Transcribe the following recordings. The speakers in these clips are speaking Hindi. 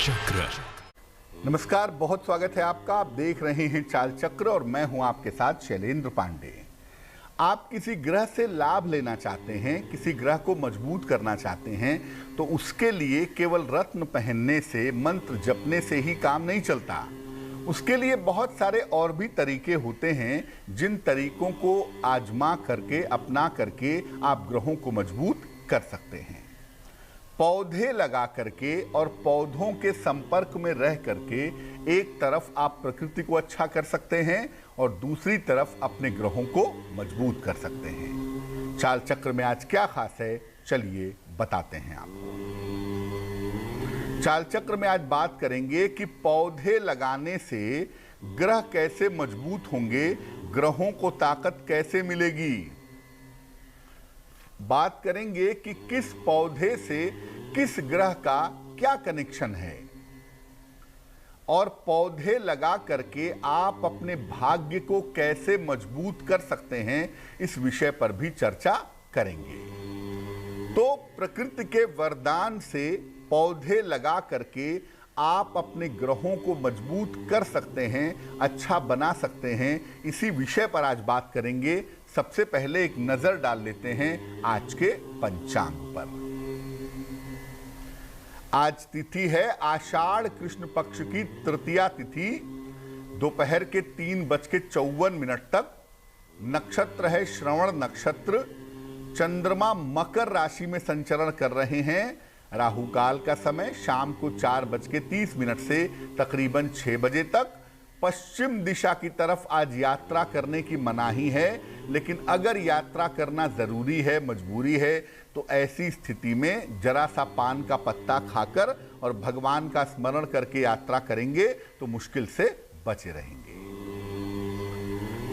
चक्र। नमस्कार, बहुत स्वागत है आपका। आप देख रहे हैं चाल चक्र और मैं हूं आपके साथ शैलेंद्र पांडे। आप किसी ग्रह से लाभ लेना चाहते हैं, किसी ग्रह को मजबूत करना चाहते हैं, तो उसके लिए केवल रत्न पहनने से, मंत्र जपने से ही काम नहीं चलता। उसके लिए बहुत सारे और भी तरीके होते हैं, जिन तरीकों को आजमा करके, अपना करके आप ग्रहों को मजबूत कर सकते हैं। पौधे लगा करके और पौधों के संपर्क में रह करके एक तरफ आप प्रकृति को अच्छा कर सकते हैं और दूसरी तरफ अपने ग्रहों को मजबूत कर सकते हैं। चाल चक्र में आज क्या खास है, चलिए बताते हैं आपको। चाल चक्र में आज बात करेंगे कि पौधे लगाने से ग्रह कैसे मजबूत होंगे, ग्रहों को ताकत कैसे मिलेगी। बात करेंगे कि किस पौधे से किस ग्रह का क्या कनेक्शन है और पौधे लगा करके आप अपने भाग्य को कैसे मजबूत कर सकते हैं, इस विषय पर भी चर्चा करेंगे। तो प्रकृति के वरदान से पौधे लगा करके आप अपने ग्रहों को मजबूत कर सकते हैं, अच्छा बना सकते हैं, इसी विषय पर आज बात करेंगे। सबसे पहले एक नजर डाल लेते हैं आज के पंचांग पर। आज तिथि है आषाढ़ कृष्ण पक्ष की तृतीया तिथि, दोपहर के 3:54 तक। नक्षत्र है श्रवण नक्षत्र। चंद्रमा मकर राशि में संचरण कर रहे हैं। राहु काल का समय शाम को 4:30 से तकरीबन 6 बजे तक। पश्चिम दिशा की तरफ आज यात्रा करने की मनाही है, लेकिन अगर यात्रा करना जरूरी है, मजबूरी है, तो ऐसी स्थिति में जरा सा पान का पत्ता खाकर और भगवान का स्मरण करके यात्रा करेंगे तो मुश्किल से बचे रहेंगे।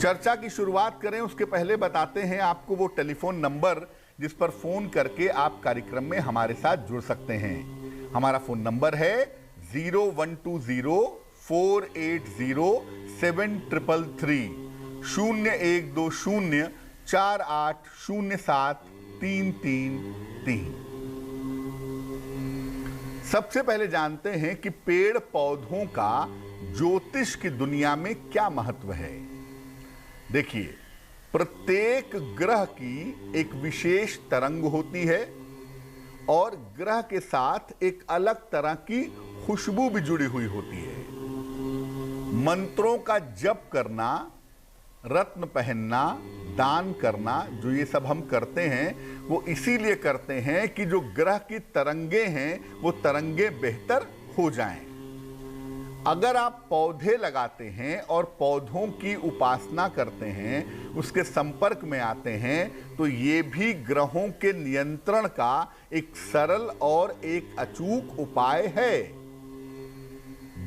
चर्चा की शुरुआत करें उसके पहले बताते हैं आपको वो टेलीफोन नंबर जिस पर फोन करके आप कार्यक्रम में हमारे साथ जुड़ सकते हैं। हमारा फोन नंबर है 0120-480-7333 0120-4807-333। सबसे पहले जानते हैं कि पेड़ पौधों का ज्योतिष की दुनिया में क्या महत्व है। देखिए, प्रत्येक ग्रह की एक विशेष तरंग होती है और ग्रह के साथ एक अलग तरह की खुशबू भी जुड़ी हुई होती है। मंत्रों का जप करना, रत्न पहनना, दान करना, जो ये सब हम करते हैं, वो इसीलिए करते हैं कि जो ग्रह की तरंगे हैं वो तरंगे बेहतर हो जाएं। अगर आप पौधे लगाते हैं और पौधों की उपासना करते हैं, उसके संपर्क में आते हैं, तो ये भी ग्रहों के नियंत्रण का एक सरल और एक अचूक उपाय है।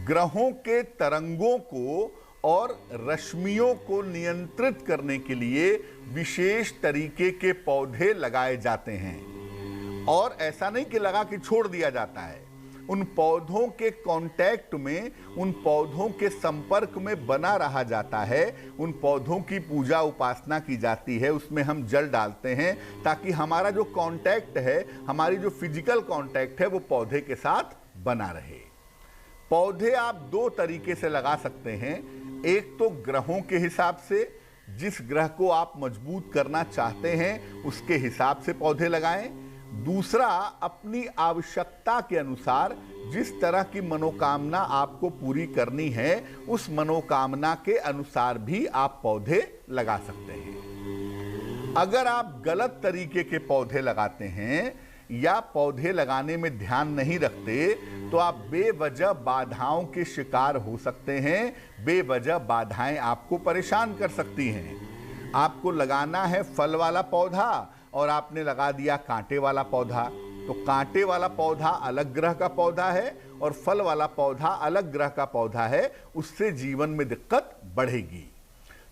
ग्रहों के तरंगों को और रश्मियों को नियंत्रित करने के लिए विशेष तरीके के पौधे लगाए जाते हैं। और ऐसा नहीं कि लगा के छोड़ दिया जाता है, उन पौधों के कांटेक्ट में, उन पौधों के संपर्क में बना रहा जाता है। उन पौधों की पूजा उपासना की जाती है, उसमें हम जल डालते हैं ताकि हमारा जो कांटेक्ट है, हमारी जो फिजिकल कांटेक्ट है, वो पौधे के साथ बना रहे। पौधे आप दो तरीके से लगा सकते हैं। एक तो ग्रहों के हिसाब से, जिस ग्रह को आप मजबूत करना चाहते हैं उसके हिसाब से पौधे लगाएं। दूसरा, अपनी आवश्यकता के अनुसार, जिस तरह की मनोकामना आपको पूरी करनी है, उस मनोकामना के अनुसार भी आप पौधे लगा सकते हैं। अगर आप गलत तरीके के पौधे लगाते हैं या पौधे लगाने में ध्यान नहीं रखते, तो आप बेवजह बाधाओं के शिकार हो सकते हैं। बेवजह बाधाएं आपको परेशान कर सकती हैं। आपको लगाना है फल वाला पौधा और आपने लगा दिया कांटे वाला पौधा, तो कांटे वाला पौधा अलग ग्रह का पौधा है और फल वाला पौधा अलग ग्रह का पौधा है, उससे जीवन में दिक्कत बढ़ेगी।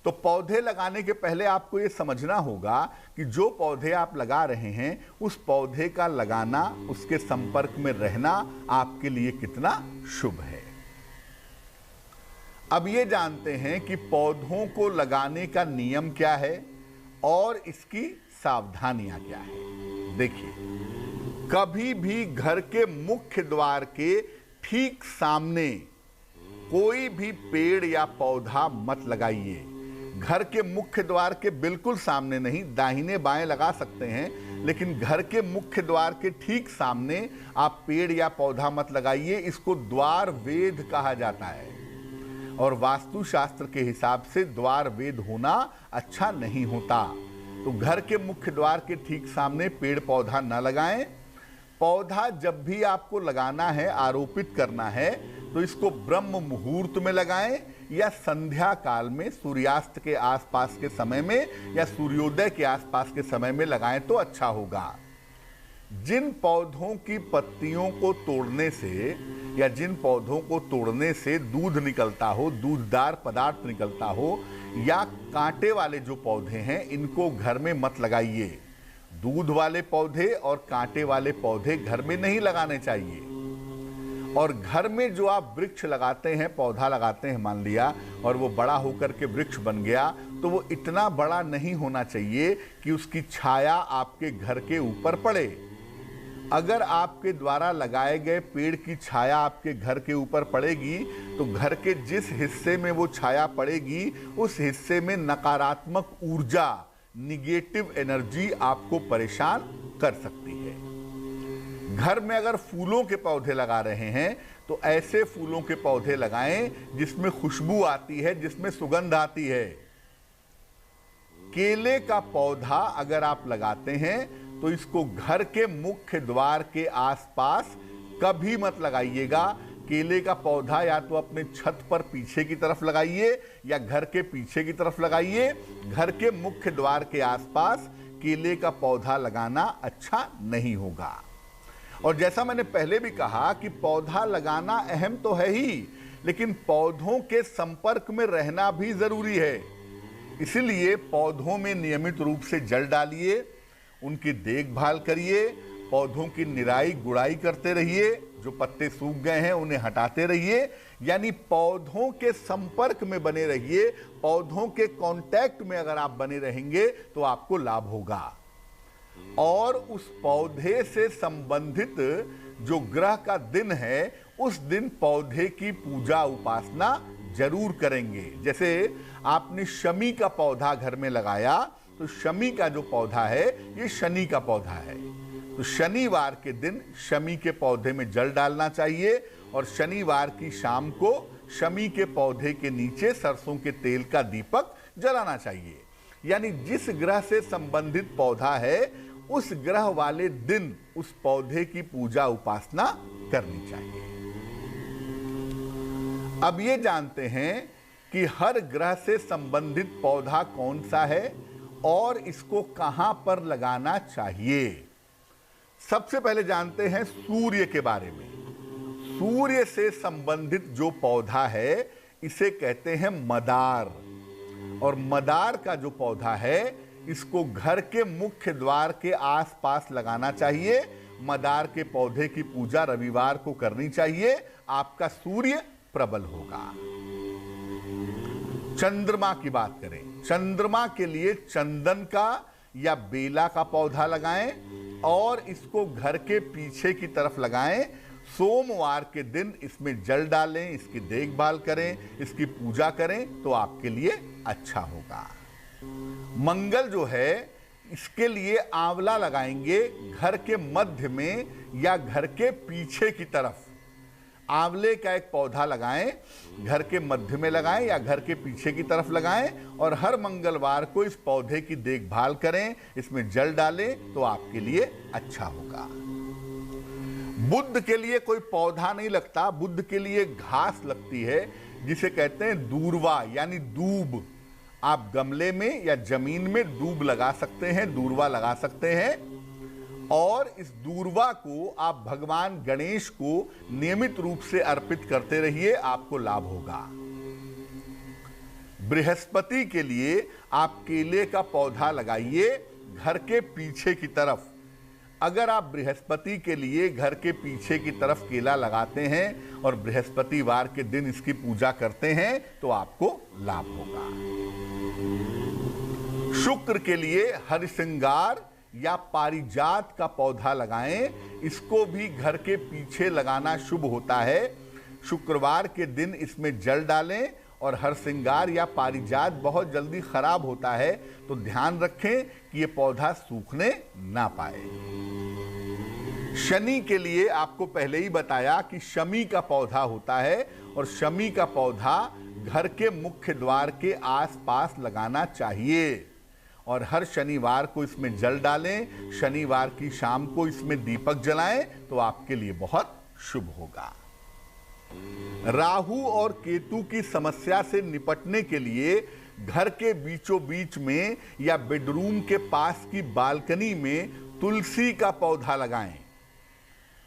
तो पौधे लगाने के पहले आपको ये समझना होगा कि जो पौधे आप लगा रहे हैं, उस पौधे का लगाना, उसके संपर्क में रहना आपके लिए कितना शुभ है। अब ये जानते हैं कि पौधों को लगाने का नियम क्या है और इसकी सावधानियां क्या है। देखिए, कभी भी घर के मुख्य द्वार के ठीक सामने कोई भी पेड़ या पौधा मत लगाइए। घर के मुख्य द्वार के बिल्कुल सामने नहीं, दाहिने बाएं लगा सकते हैं, लेकिन घर के मुख्य द्वार के ठीक सामने आप पेड़ या पौधा मत लगाइए। इसको द्वार वेद कहा जाता है और वास्तुशास्त्र के हिसाब से द्वार वेद होना अच्छा नहीं होता। तो घर के मुख्य द्वार के ठीक सामने पेड़ पौधा न लगाएं। पौधा जब भी आपको लगाना है, आरोपित करना है, तो इसको ब्रह्म मुहूर्त में लगाएं या संध्या काल में, सूर्यास्त के आसपास के समय में या सूर्योदय के आसपास के समय में लगाएं तो अच्छा होगा। जिन पौधों की पत्तियों को तोड़ने से या जिन पौधों को तोड़ने से दूध निकलता हो, दूधदार पदार्थ निकलता हो, या कांटे वाले जो पौधे हैं, इनको घर में मत लगाइए। दूध वाले पौधे और कांटे वाले पौधे घर में नहीं लगाने चाहिए। और घर में जो आप वृक्ष लगाते हैं, पौधा लगाते हैं मान लिया, और वो बड़ा होकर के वृक्ष बन गया, तो वो इतना बड़ा नहीं होना चाहिए कि उसकी छाया आपके घर के ऊपर पड़े। अगर आपके द्वारा लगाए गए पेड़ की छाया आपके घर के ऊपर पड़ेगी, तो घर के जिस हिस्से में वो छाया पड़ेगी, उस हिस्से में नकारात्मक ऊर्जा, निगेटिव एनर्जी आपको परेशान कर सकती है। घर में अगर फूलों के पौधे लगा रहे हैं, तो ऐसे फूलों के पौधे लगाएं जिसमें खुशबू आती है, जिसमें सुगंध आती है। केले का पौधा अगर आप लगाते हैं, तो इसको घर के मुख्य द्वार के आसपास कभी मत लगाइएगा। केले का पौधा या तो अपने छत पर पीछे की तरफ लगाइए या घर के पीछे की तरफ लगाइए। घर के मुख्य द्वार के आसपास केले का पौधा लगाना अच्छा नहीं होगा। और जैसा मैंने पहले भी कहा कि पौधा लगाना अहम तो है ही, लेकिन पौधों के संपर्क में रहना भी जरूरी है। इसीलिए पौधों में नियमित रूप से जल डालिए, उनकी देखभाल करिए, पौधों की निराई गुड़ाई करते रहिए, जो पत्ते सूख गए हैं उन्हें हटाते रहिए। यानी पौधों के संपर्क में बने रहिए। पौधों के कांटेक्ट में अगर आप बने रहेंगे तो आपको लाभ होगा। और उस पौधे से संबंधित जो ग्रह का दिन है, उस दिन पौधे की पूजा उपासना जरूर करेंगे। जैसे आपने शमी का पौधा घर में लगाया, तो शमी का जो पौधा है ये शनि का पौधा है, तो शनिवार के दिन शमी के पौधे में जल डालना चाहिए और शनिवार की शाम को शमी के पौधे के नीचे सरसों के तेल का दीपक जलाना चाहिए। यानी जिस ग्रह से संबंधित पौधा है, उस ग्रह वाले दिन उस पौधे की पूजा उपासना करनी चाहिए। अब ये जानते हैं कि हर ग्रह से संबंधित पौधा कौन सा है और इसको कहां पर लगाना चाहिए। सबसे पहले जानते हैं सूर्य के बारे में। सूर्य से संबंधित जो पौधा है, इसे कहते हैं मदार। और मदार का जो पौधा है, इसको घर के मुख्य द्वार के आसपास लगाना चाहिए। मदार के पौधे की पूजा रविवार को करनी चाहिए। आपका सूर्य प्रबल होगा। चंद्रमा की बात करें, चंद्रमा के लिए चंदन का या बेला का पौधा लगाएं और इसको घर के पीछे की तरफ लगाएं। सोमवार के दिन इसमें जल डालें, इसकी देखभाल करें, इसकी पूजा करें, तो आपके लिए अच्छा होगा। मंगल जो है, इसके लिए आंवला लगाएंगे घर के मध्य में या घर के पीछे की तरफ। आंवले का एक पौधा लगाएं, घर के मध्य में लगाएं या घर के पीछे की तरफ लगाएं और हर मंगलवार को इस पौधे की देखभाल करें, इसमें जल डालें, तो आपके लिए अच्छा होगा। बुध के लिए कोई पौधा नहीं लगता, बुध के लिए घास लगती है जिसे कहते हैं दूर्वा यानी दूब। आप गमले में या जमीन में दूब लगा सकते हैं, दूर्वा लगा सकते हैं और इस दूर्वा को आप भगवान गणेश को नियमित रूप से अर्पित करते रहिए, आपको लाभ होगा। बृहस्पति के लिए आप केले का पौधा लगाइए घर के पीछे की तरफ। अगर आप बृहस्पति के लिए घर के पीछे की तरफ केला लगाते हैं और बृहस्पतिवार के दिन इसकी पूजा करते हैं, तो आपको लाभ होगा। शुक्र के लिए हरिसिंगार या पारिजात का पौधा लगाएं। इसको भी घर के पीछे लगाना शुभ होता है। शुक्रवार के दिन इसमें जल डालें और हरसिंगार या पारिजात बहुत जल्दी खराब होता है, तो ध्यान रखें कि ये पौधा सूखने ना पाए। शनि के लिए आपको पहले ही बताया कि शमी का पौधा होता है और शमी का पौधा घर के मुख्य द्वार के आसपास लगाना चाहिए और हर शनिवार को इसमें जल डालें। शनिवार की शाम को इसमें दीपक जलाएं तो आपके लिए बहुत शुभ होगा। राहु और केतु की समस्या से निपटने के लिए घर के बीचों बीच में या बेडरूम के पास की बालकनी में तुलसी का पौधा लगाएं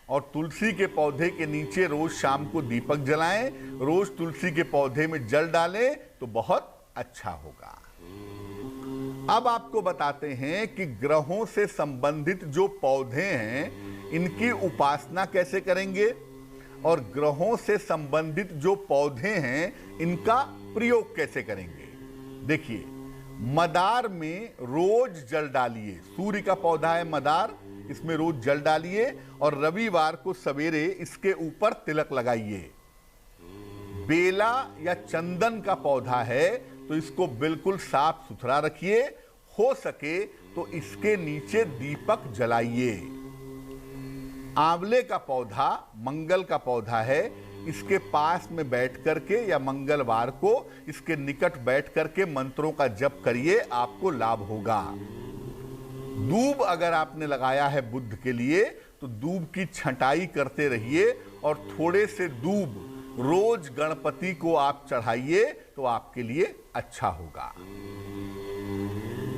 और तुलसी के पौधे के नीचे रोज शाम को दीपक जलाएं। रोज तुलसी के पौधे में जल डालें तो बहुत अच्छा होगा। अब आपको बताते हैं कि ग्रहों से संबंधित जो पौधे हैं इनकी उपासना कैसे करेंगे और ग्रहों से संबंधित जो पौधे हैं इनका प्रयोग कैसे करेंगे। देखिए, मदार में रोज जल डालिए। सूर्य का पौधा है मदार, इसमें रोज जल डालिए और रविवार को सवेरे इसके ऊपर तिलक लगाइए। बेला या चंदन का पौधा है तो इसको बिल्कुल साफ सुथरा रखिए। हो सके तो इसके नीचे दीपक जलाइए। आंवले का पौधा मंगल का पौधा है, इसके पास में बैठ करके या मंगलवार को इसके निकट बैठ करके मंत्रों का जप करिए, आपको लाभ होगा। दूब अगर आपने लगाया है बुध के लिए तो दूब की छंटाई करते रहिए और थोड़े से दूब रोज गणपति को आप चढ़ाइए तो आपके लिए अच्छा होगा।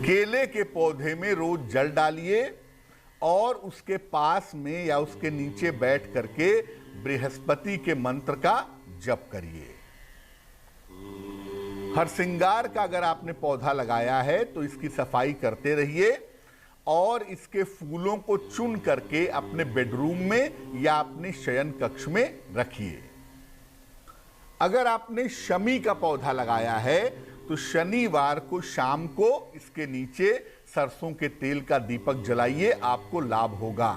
केले के पौधे में रोज जल डालिए और उसके पास में या उसके नीचे बैठ करके बृहस्पति के मंत्र का जप करिए। हरसिंगार का अगर आपने पौधा लगाया है तो इसकी सफाई करते रहिए और इसके फूलों को चुन करके अपने बेडरूम में या अपने शयन कक्ष में रखिए। अगर आपने शमी का पौधा लगाया है तो शनिवार को शाम को इसके नीचे सरसों के तेल का दीपक जलाइए, आपको लाभ होगा।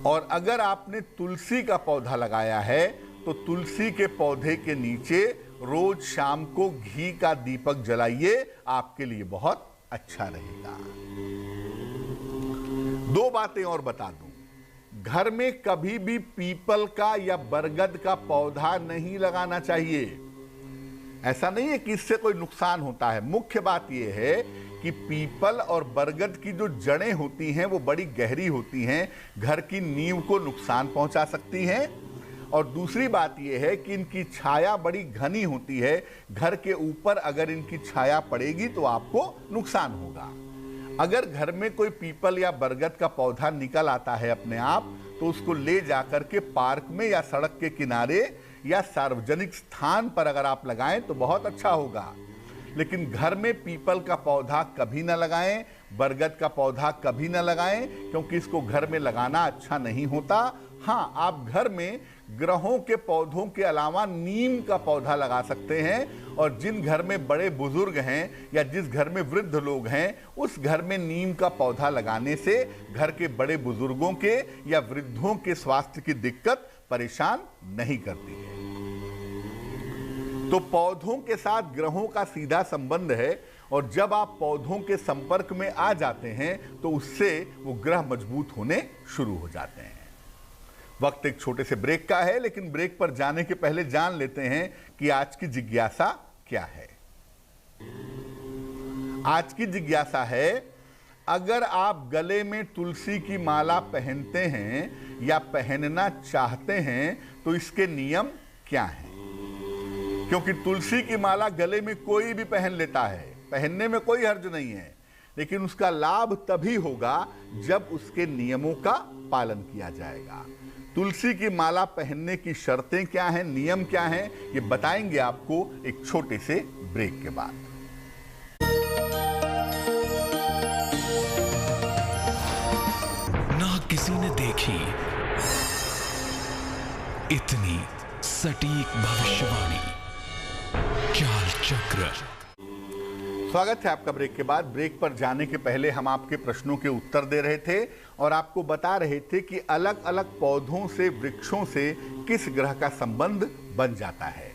और अगर आपने तुलसी का पौधा लगाया है तो तुलसी के पौधे के नीचे रोज शाम को घी का दीपक जलाइए, आपके लिए बहुत अच्छा रहेगा। दो बातें और बता दूं, घर में कभी भी पीपल का या बरगद का पौधा नहीं लगाना चाहिए। ऐसा नहीं है कि इससे कोई नुकसान होता है। मुख्य बात यह है कि पीपल और बरगद की जो जड़ें होती हैं वो बड़ी गहरी होती हैं, घर की नींव को नुकसान पहुंचा सकती हैं। और दूसरी बात यह है कि इनकी छाया बड़ी घनी होती है, घर के ऊपर अगर इनकी छाया पड़ेगी तो आपको नुकसान होगा। अगर घर में कोई पीपल या बरगद का पौधा निकल आता है अपने आप तो उसको ले जाकर के पार्क में या सड़क के किनारे या सार्वजनिक स्थान पर अगर आप लगाएं तो बहुत अच्छा होगा। लेकिन घर में पीपल का पौधा कभी ना लगाएं, बरगद का पौधा कभी ना लगाएं, क्योंकि इसको घर में लगाना अच्छा नहीं होता। हाँ, आप घर में ग्रहों के पौधों के अलावा नीम का पौधा लगा सकते हैं और जिन घर में बड़े बुजुर्ग हैं या जिस घर में वृद्ध लोग हैं उस घर में नीम का पौधा लगाने से घर के बड़े बुजुर्गों के या वृद्धों के स्वास्थ्य की दिक्कत परेशान नहीं करती है। तो पौधों के साथ ग्रहों का सीधा संबंध है और जब आप पौधों के संपर्क में आ जाते हैं तो उससे वो ग्रह मजबूत होने शुरू हो जाते हैं। वक्त एक छोटे से ब्रेक का है, लेकिन ब्रेक पर जाने के पहले जान लेते हैं कि आज की जिज्ञासा क्या है। आज की जिज्ञासा है, अगर आप गले में तुलसी की माला पहनते हैं या पहनना चाहते हैं तो इसके नियम क्या हैं? क्योंकि तुलसी की माला गले में कोई भी पहन लेता है, पहनने में कोई हर्ज नहीं है, लेकिन उसका लाभ तभी होगा जब उसके नियमों का पालन किया जाएगा। तुलसी की माला पहनने की शर्तें क्या हैं, नियम क्या हैं, ये बताएंगे आपको एक छोटे से ब्रेक के बाद। ना किसी ने देखी इतनी सटीक भविष्यवाणी, चाल चक्र। स्वागत है आपका ब्रेक के बाद। ब्रेक पर जाने के पहले हम आपके प्रश्नों के उत्तर दे रहे थे और आपको बता रहे थे कि अलग अलग पौधों से, वृक्षों से किस ग्रह का संबंध बन जाता है।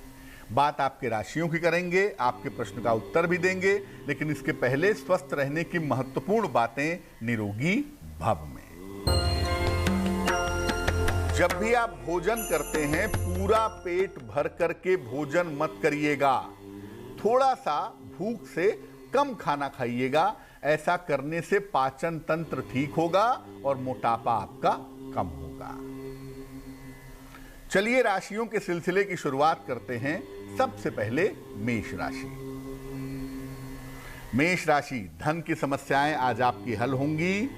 बात आपके राशियों की करेंगे, आपके प्रश्न का उत्तर भी देंगे, लेकिन इसके पहले स्वस्थ रहने की महत्वपूर्ण बातें निरोगी भव में। जब भी आप भोजन करते हैं पूरा पेट भर करके भोजन मत करिएगा, थोड़ा सा भूख से कम खाना खाइएगा। ऐसा करने से पाचन तंत्र ठीक होगा और मोटापा आपका कम होगा। चलिए राशियों के सिलसिले की शुरुआत करते हैं। सबसे पहले मेष राशि। मेष राशि, धन की समस्याएं आज आपकी हल होंगी।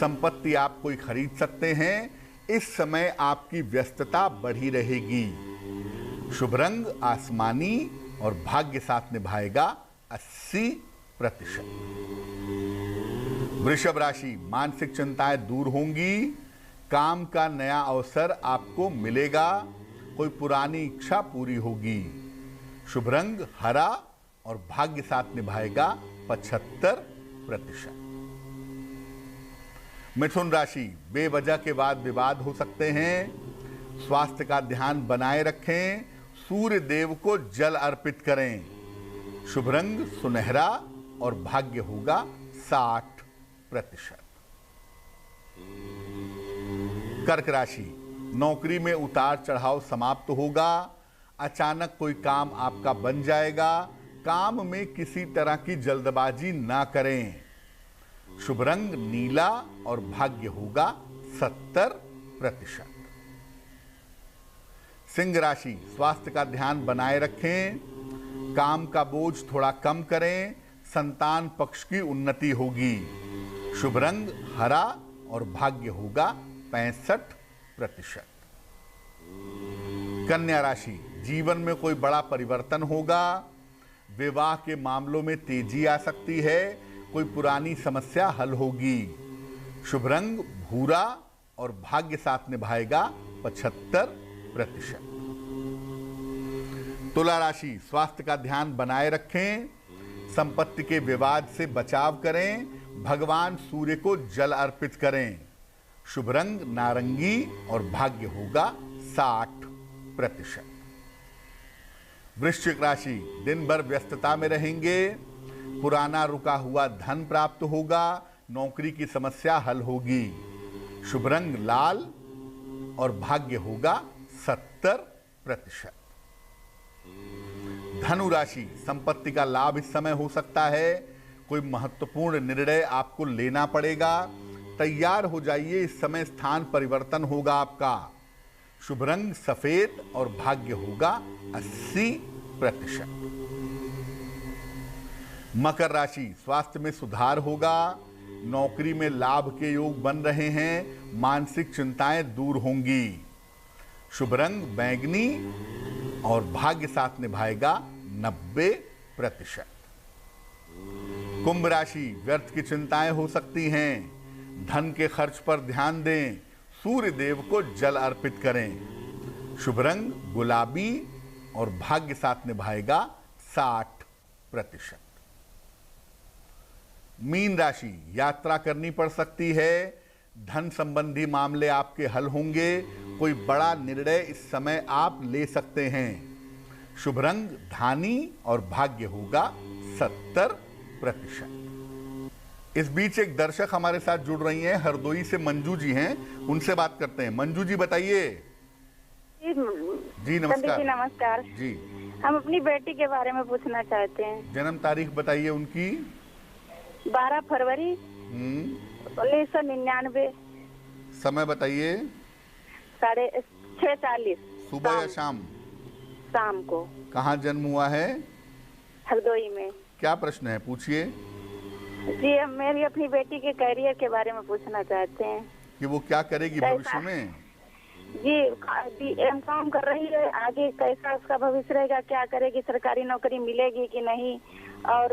संपत्ति आप कोई खरीद सकते हैं। इस समय आपकी व्यस्तता बढ़ी रहेगी। शुभ रंग आसमानी और भाग्य साथ निभाएगा 80%। वृषभ राशि, मानसिक चिंताएं दूर होंगी। काम का नया अवसर आपको मिलेगा। कोई पुरानी इच्छा पूरी होगी। शुभ रंग हरा और भाग्य साथ निभाएगा 75%। मिथुन राशि, बेवजह के बाद विवाद हो सकते हैं। स्वास्थ्य का ध्यान बनाए रखें। सूर्य देव को जल अर्पित करें। शुभ रंग सुनहरा और भाग्य होगा 60%। कर्क राशि, नौकरी में उतार चढ़ाव समाप्त होगा। अचानक कोई काम आपका बन जाएगा। काम में किसी तरह की जल्दबाजी ना करें। शुभ रंग नीला और भाग्य होगा 70%। सिंह राशि, स्वास्थ्य का ध्यान बनाए रखें। काम का बोझ थोड़ा कम करें। संतान पक्ष की उन्नति होगी। शुभ रंग हरा और भाग्य होगा 65%। कन्या राशि, जीवन में कोई बड़ा परिवर्तन होगा। विवाह के मामलों में तेजी आ सकती है। कोई पुरानी समस्या हल होगी। शुभ रंग भूरा और भाग्य साथ निभाएगा 75%। तुला राशि, स्वास्थ्य का ध्यान बनाए रखें। संपत्ति के विवाद से बचाव करें। भगवान सूर्य को जल अर्पित करें। शुभ रंग नारंगी और भाग्य होगा 60%। वृश्चिक राशि, दिन भर व्यस्तता में रहेंगे। पुराना रुका हुआ धन प्राप्त होगा। नौकरी की समस्या हल होगी। शुभ रंग लाल और भाग्य होगा 70%। धनु राशि, संपत्ति का लाभ इस समय हो सकता है। कोई महत्वपूर्ण निर्णय आपको लेना पड़ेगा। तैयार हो जाइए, इस समय स्थान परिवर्तन होगा आपका। शुभ रंग सफेद और भाग्य होगा 80%। मकर राशि, स्वास्थ्य में सुधार होगा। नौकरी में लाभ के योग बन रहे हैं। मानसिक चिंताएं दूर होंगी। शुभ रंग बैंगनी और भाग्य साथ निभाएगा 90%। कुंभ राशि, व्यर्थ की चिंताएं हो सकती हैं। धन के खर्च पर ध्यान दें। सूर्य देव को जल अर्पित करें। शुभ रंग गुलाबी और भाग्य साथ निभाएगा 60%। मीन राशि, यात्रा करनी पड़ सकती है। धन संबंधी मामले आपके हल होंगे। कोई बड़ा निर्णय इस समय आप ले सकते हैं। शुभ रंग धानी और भाग्य होगा 70%। इस बीच एक दर्शक हमारे साथ जुड़ रही हैं। हरदोई से मंजू जी हैं, उनसे बात करते हैं। मंजू जी बताइए। जी नमस्कार। नमस्कार जी, हम अपनी बेटी के बारे में पूछना चाहते हैं। जन्म तारीख बताइए उनकी। 12 फरवरी 1999। समय बताइए। 6:40 सुबह या शाम? शाम को। कहाँ जन्म हुआ है? हरदोई में। क्या प्रश्न है, पूछिए। जी, हम मेरी अपनी बेटी के करियर के बारे में पूछना चाहते हैं कि वो क्या करेगी भविष्य में। जी, एमकॉम कर रही है। आगे कैसा उसका भविष्य रहेगा, क्या करेगी, सरकारी नौकरी मिलेगी कि नहीं, और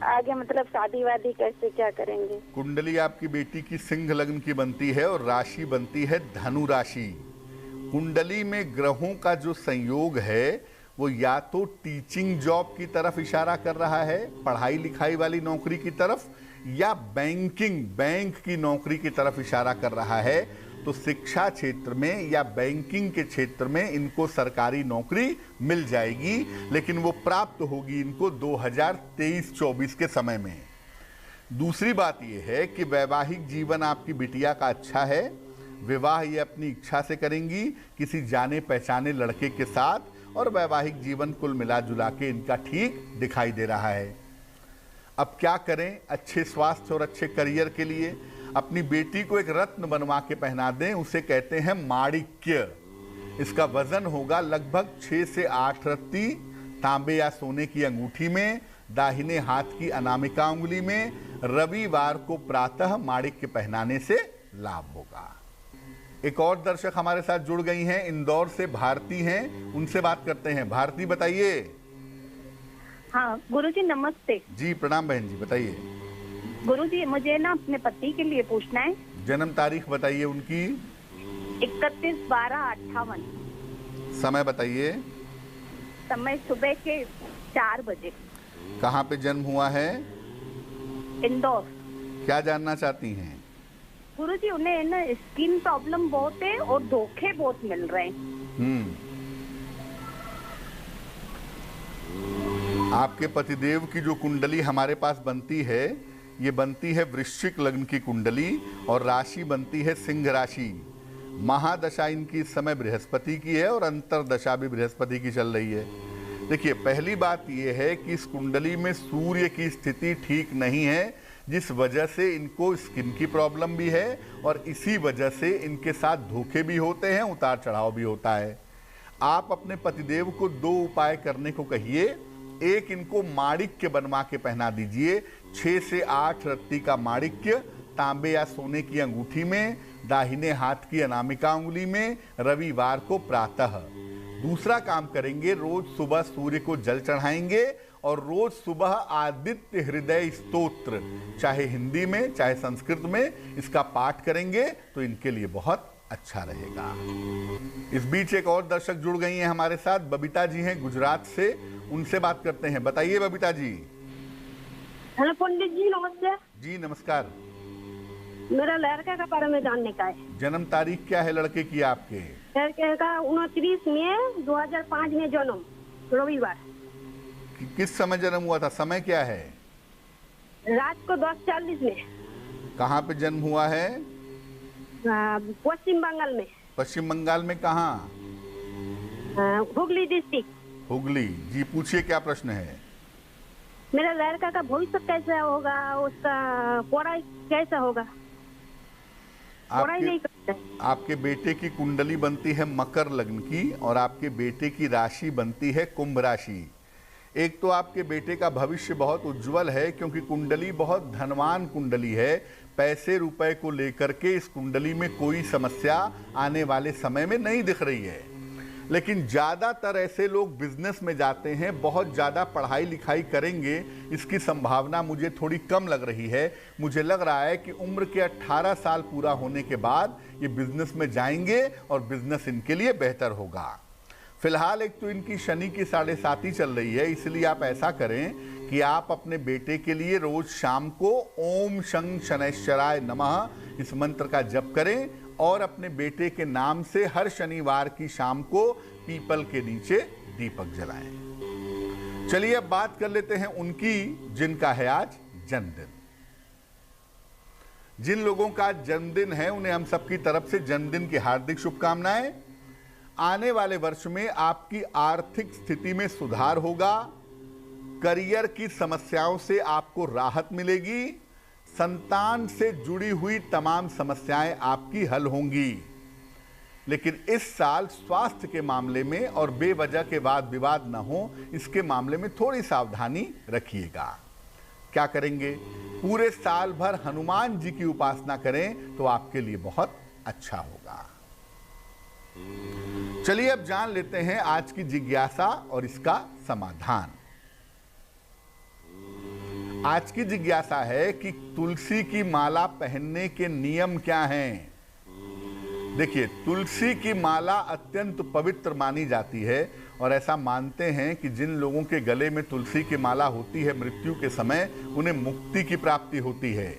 आगे मतलब शादी वादी कैसे क्या करेंगे। कुंडली आपकी बेटी की सिंह लग्न की बनती है और राशि बनती है धनु राशि। कुंडली में ग्रहों का जो संयोग है वो या तो टीचिंग जॉब की तरफ इशारा कर रहा है, पढ़ाई लिखाई वाली नौकरी की तरफ, या बैंक की नौकरी की तरफ इशारा कर रहा है। तो शिक्षा क्षेत्र में या बैंकिंग के क्षेत्र में इनको सरकारी नौकरी मिल जाएगी, लेकिन वो प्राप्त होगी इनको 2023-24 के समय में। दूसरी बात यह है कि वैवाहिक जीवन आपकी बिटिया का अच्छा है। विवाह ये अपनी इच्छा से करेंगी किसी जाने पहचाने लड़के के साथ, और वैवाहिक जीवन कुल मिला जुला के इनका ठीक दिखाई दे रहा है। अब क्या करें अच्छे स्वास्थ्य और अच्छे करियर के लिए? अपनी बेटी को एक रत्न बनवा के पहना दें, उसे कहते हैं माणिक्य। इसका वजन होगा लगभग 6 से 8 रत्ती, तांबे या सोने की अंगूठी में, दाहिने हाथ की अनामिका उंगली में। रविवार को प्रातः माणिक्य पहनाने से लाभ होगा। एक और दर्शक हमारे साथ जुड़ गई हैं, इंदौर से भारती हैं, उनसे बात करते हैं। भारती बताइए। हाँ गुरुजी नमस्ते। जी प्रणाम बहन जी, बताइए। गुरुजी मुझे ना अपने पति के लिए पूछना है। जन्म तारीख बताइए उनकी। 31/12/58। समय बताइए। समय सुबह के 4 बजे। कहाँ पे जन्म हुआ है? इंदौर। क्या जानना चाहती हैं? गुरुजी उन्हें ना स्किन प्रॉब्लम बहुत है और धोखे बहुत मिल रहे हैं। आपके पतिदेव की जो कुंडली हमारे पास बनती है, ये बनती है वृश्चिक लग्न की कुंडली, और राशि बनती है सिंह राशि। महादशा इनकी इस समय बृहस्पति की है और अंतरदशा भी बृहस्पति की चल रही है। देखिए पहली बात यह है कि इस कुंडली में सूर्य की स्थिति ठीक नहीं है, जिस वजह से इनको स्किन की प्रॉब्लम भी है, और इसी वजह से इनके साथ धोखे भी होते हैं, उतार चढ़ाव भी होता है। आप अपने पतिदेव को 2 उपाय करने को कहिए। एक, इनको माणिक्य बनवा के पहना दीजिए, 6 से 8 रत्ती का माणिक्य, तांबे या सोने की अंगूठी में, दाहिने हाथ की अनामिका उंगली में, रविवार को प्रातः। दूसरा काम करेंगे, रोज सुबह सूर्य को जल चढ़ाएंगे, और रोज सुबह आदित्य हृदय स्तोत्र, चाहे हिंदी में चाहे संस्कृत में, इसका पाठ करेंगे तो इनके लिए बहुत अच्छा रहेगा। इस बीच एक और दर्शक जुड़ गई हैं हमारे साथ, बबीता जी हैं गुजरात से, उनसे बात करते हैं। बताइए बबीता जी। हेलो पंडित जी नमस्ते। जी नमस्कार। मेरा लड़का का बारे में जानने का है। जन्म तारीख क्या है लड़के की आपके? लड़के का 29 मई 2005 में जन्म, रविवार। किस समय जन्म हुआ था? समय क्या है? रात को 10:40 में। कहाँ पे जन्म हुआ है? पश्चिम बंगाल में। पश्चिम बंगाल में कहाँ? हुगली डिस्ट्रिक्ट। हुगली। जी पूछिए क्या प्रश्न है? मेरा लड़का का भविष्य कैसा होगा, उसका पढ़ाई कैसा होगा? पढ़ाई नहीं करता है। आपके बेटे की कुंडली बनती है मकर लग्न की, और आपके बेटे की राशि बनती है कुंभ राशि। एक तो आपके बेटे का भविष्य बहुत उज्जवल है, क्योंकि कुंडली बहुत धनवान कुंडली है। पैसे रुपए को लेकर के इस कुंडली में कोई समस्या आने वाले समय में नहीं दिख रही है। लेकिन ज़्यादातर ऐसे लोग बिजनेस में जाते हैं, बहुत ज़्यादा पढ़ाई लिखाई करेंगे, इसकी संभावना मुझे थोड़ी कम लग रही है। मुझे लग रहा है कि उम्र के 18 साल पूरा होने के बाद ये बिजनेस में जाएंगे और बिजनेस इनके लिए बेहतर होगा। फिलहाल एक तो इनकी शनि की 7.5 चल रही है, इसलिए आप ऐसा करें कि आप अपने बेटे के लिए रोज शाम को ओम शं शनैश्चराय नमः इस मंत्र का जप करें, और अपने बेटे के नाम से हर शनिवार की शाम को पीपल के नीचे दीपक जलाएं। चलिए अब बात कर लेते हैं उनकी जिनका है आज जन्मदिन। जिन लोगों का जन्मदिन है उन्हें हम सबकी तरफ से जन्मदिन की हार्दिक शुभकामनाएं। आने वाले वर्ष में आपकी आर्थिक स्थिति में सुधार होगा, करियर की समस्याओं से आपको राहत मिलेगी, संतान से जुड़ी हुई तमाम समस्याएं आपकी हल होंगी। लेकिन इस साल स्वास्थ्य के मामले में और बेवजह के वाद विवाद न हो, इसके मामले में थोड़ी सावधानी रखिएगा। क्या करेंगे? पूरे साल भर हनुमान जी की उपासना करें तो आपके लिए बहुत अच्छा होगा। चलिए अब जान लेते हैं आज की जिज्ञासा और इसका समाधान। आज की जिज्ञासा है कि तुलसी की माला पहनने के नियम क्या हैं। देखिए, तुलसी की माला अत्यंत पवित्र मानी जाती है और ऐसा मानते हैं कि जिन लोगों के गले में तुलसी की माला होती है मृत्यु के समय उन्हें मुक्ति की प्राप्ति होती है।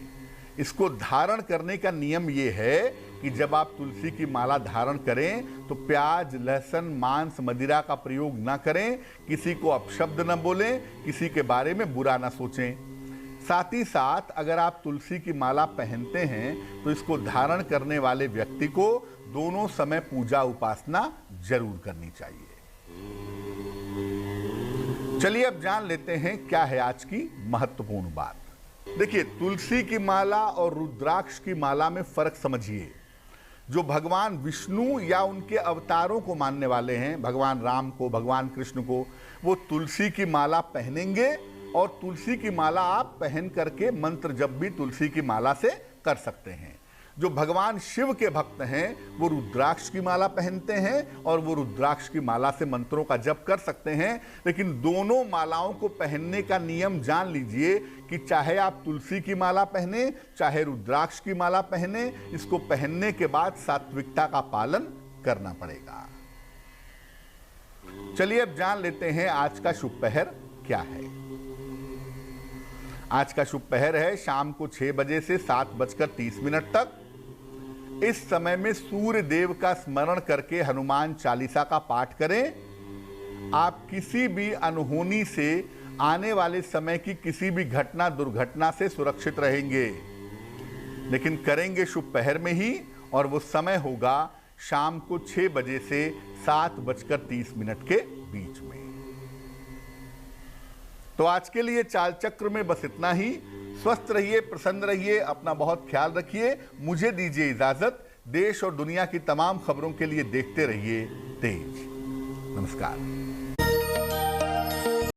इसको धारण करने का नियम ये है कि जब आप तुलसी की माला धारण करें तो प्याज, लहसुन, मांस, मदिरा का प्रयोग ना करें, किसी को अपशब्द न बोलें, किसी के बारे में बुरा ना सोचें। साथ ही साथ अगर आप तुलसी की माला पहनते हैं तो इसको धारण करने वाले व्यक्ति को दोनों समय पूजा उपासना जरूर करनी चाहिए। चलिए अब जान लेते हैं क्या है आज की महत्वपूर्ण बात। देखिए, तुलसी की माला और रुद्राक्ष की माला में फर्क समझिए। जो भगवान विष्णु या उनके अवतारों को मानने वाले हैं, भगवान राम को, भगवान कृष्ण को, वो तुलसी की माला पहनेंगे और तुलसी की माला आप पहन करके मंत्र जप भी तुलसी की माला से कर सकते हैं। जो भगवान शिव के भक्त हैं वो रुद्राक्ष की माला पहनते हैं और वो रुद्राक्ष की माला से मंत्रों का जप कर सकते हैं। लेकिन दोनों मालाओं को पहनने का नियम जान लीजिए कि चाहे आप तुलसी की माला पहने, चाहे रुद्राक्ष की माला पहने, इसको पहनने के बाद सात्विकता का पालन करना पड़ेगा। चलिए अब जान लेते हैं आज का शुभ पहर क्या है। आज का शुभ पहर है शाम को 6 बजे से 7:30 तक। इस समय में सूर्य देव का स्मरण करके हनुमान चालीसा का पाठ करें। आप किसी भी अनहोनी से आने वाले समय की किसी भी घटना दुर्घटना से सुरक्षित रहेंगे, लेकिन करेंगे शुभ पहर में ही, और वो समय होगा शाम को 6 बजे से 7:30 के बीच में। तो आज के लिए चाल चक्र में बस इतना ही। स्वस्थ रहिए, प्रसन्न रहिए, अपना बहुत ख्याल रखिए। मुझे दीजिए इजाजत। देश और दुनिया की तमाम खबरों के लिए देखते रहिए तेज। नमस्कार।